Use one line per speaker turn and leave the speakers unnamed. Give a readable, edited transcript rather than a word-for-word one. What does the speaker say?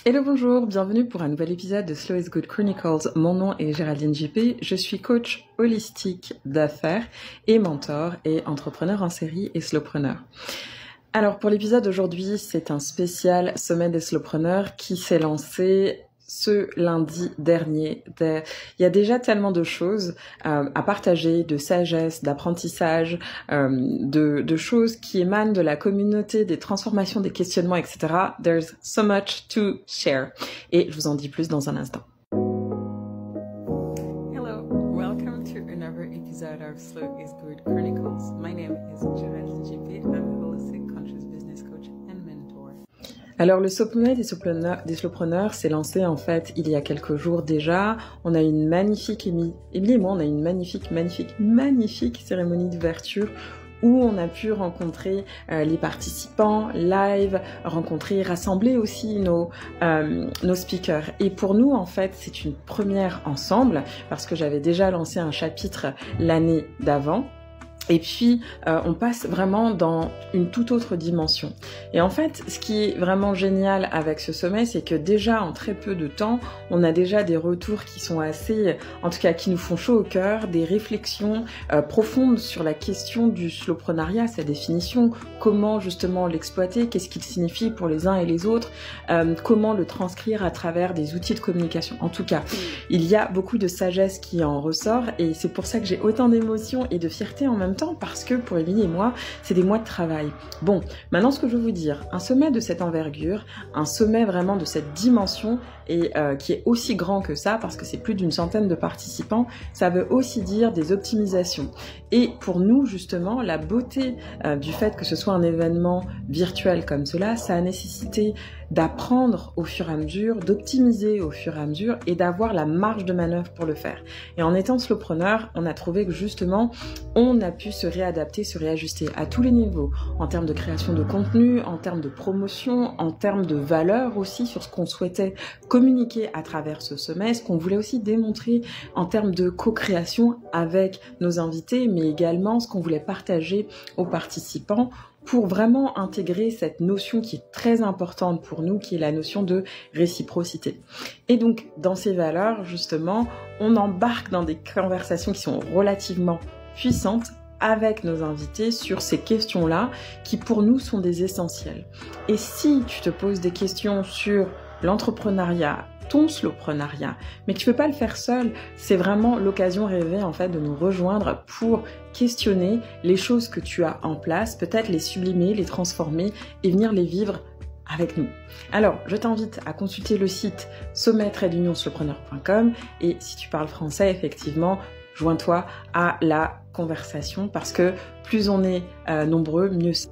Hello, bonjour, bienvenue pour un nouvel épisode de Slow is Good Chronicles. Mon nom est Géraldine JP, je suis coach holistique d'affaires et mentor et entrepreneur en série et slowpreneur. Alors pour l'épisode d'aujourd'hui, c'est un spécial sommet des slowpreneurs qui s'est lancé ce lundi dernier. Il y a déjà tellement de choses à partager, de sagesse, d'apprentissage, de choses qui émanent de la communauté, des transformations, des questionnements, etc. There's so much to share. Et je vous en dis plus dans un instant. Hello, welcome to another episode of Slow is Good Chronicles. My name is Géraldine JP. I'm a holistic conscious business coach and mentor. Alors le sommet des slowpreneurs s'est lancé en fait il y a quelques jours déjà. On a une magnifique, Émilie et moi, on a une magnifique cérémonie d'ouverture où on a pu rencontrer les participants live, rassembler aussi nos speakers. Et pour nous, en fait, c'est une première ensemble parce que j'avais déjà lancé un chapitre l'année d'avant. Et puis, on passe vraiment dans une toute autre dimension. Et en fait, ce qui est vraiment génial avec ce sommet, c'est que déjà, en très peu de temps, on a déjà des retours qui sont assez, en tout cas, qui nous font chaud au cœur, des réflexions profondes sur la question du slowpreneuriat, sa définition, comment justement l'exploiter, qu'est-ce qu'il signifie pour les uns et les autres, comment le transcrire à travers des outils de communication. En tout cas, il y a beaucoup de sagesse qui en ressort et c'est pour ça que j'ai autant d'émotions et de fierté en même temps parce que pour Émilie et moi, c'est des mois de travail. Bon, maintenant ce que je veux vous dire, un sommet de cette envergure, un sommet vraiment de cette dimension et qui est aussi grand que ça parce que c'est plus d'une centaine de participants, ça veut aussi dire des optimisations. Et pour nous justement, la beauté du fait que ce soit un événement virtuel comme cela, ça a nécessité d'apprendre au fur et à mesure, d'optimiser au fur et à mesure et d'avoir la marge de manœuvre pour le faire. Et en étant slowpreneur, on a trouvé que justement, on a pu se réadapter, se réajuster à tous les niveaux, en termes de création de contenu, en termes de promotion, en termes de valeur aussi sur ce qu'on souhaitait communiquer à travers ce sommet, ce qu'on voulait aussi démontrer en termes de co-création avec nos invités, mais également ce qu'on voulait partager aux participants pour vraiment intégrer cette notion qui est très importante pour nous, qui est la notion de réciprocité. Et donc, dans ces valeurs, justement, on embarque dans des conversations qui sont relativement puissantes avec nos invités sur ces questions-là, qui pour nous sont des essentiels. Et si tu te poses des questions sur l'entrepreneuriat, ton slowpreneuriat, mais que tu ne peux pas le faire seul, c'est vraiment l'occasion rêvée en fait de nous rejoindre pour questionner les choses que tu as en place, peut-être les sublimer, les transformer et venir les vivre avec nous. Alors, je t'invite à consulter le site sommet-slowpreneur.com et si tu parles français, effectivement, joins-toi à la conversation parce que plus on est nombreux, mieux c'est.